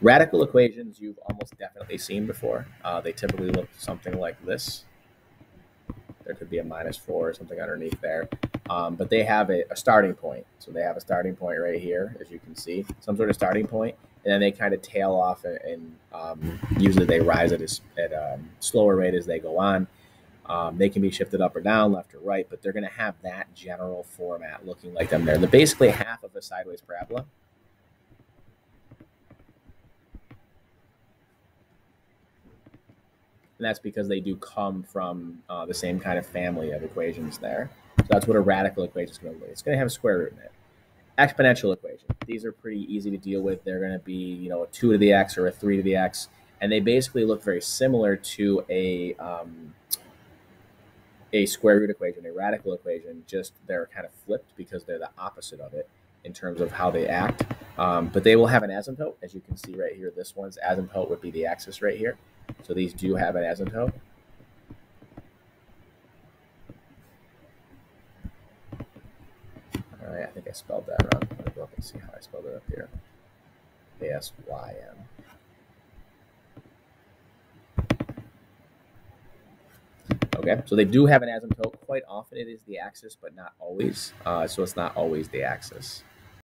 Radical equations you've almost definitely seen before. They typically look something like this. There could be a -4 or something underneath there. But they have a starting point. So they have a starting point right here, as you can see, some sort of starting point, and then they kind of tail off, and usually they rise at a slower rate as they go on. They can be shifted up or down, left or right, but they're going to have that general format looking like them there. They're basically half of a sideways parabola. And that's because they do come from the same kind of family of equations there. So that's what a radical equation is going to be. It's going to have a square root in it. Exponential equation. These are pretty easy to deal with. They're going to be, a 2 to the x or a 3 to the x, and they basically look very similar to a square root equation, a radical equation, just they're kind of flipped because they're the opposite of it in terms of how they act. But they will have an asymptote, as you can see right here. This one's asymptote would be the axis right here. So these do have an asymptote. All right, I think I spelled that wrong. Let me go up and see how I spelled it up here. ASYM. Okay, so they do have an asymptote. Quite often it is the axis, but not always. So it's not always the axis.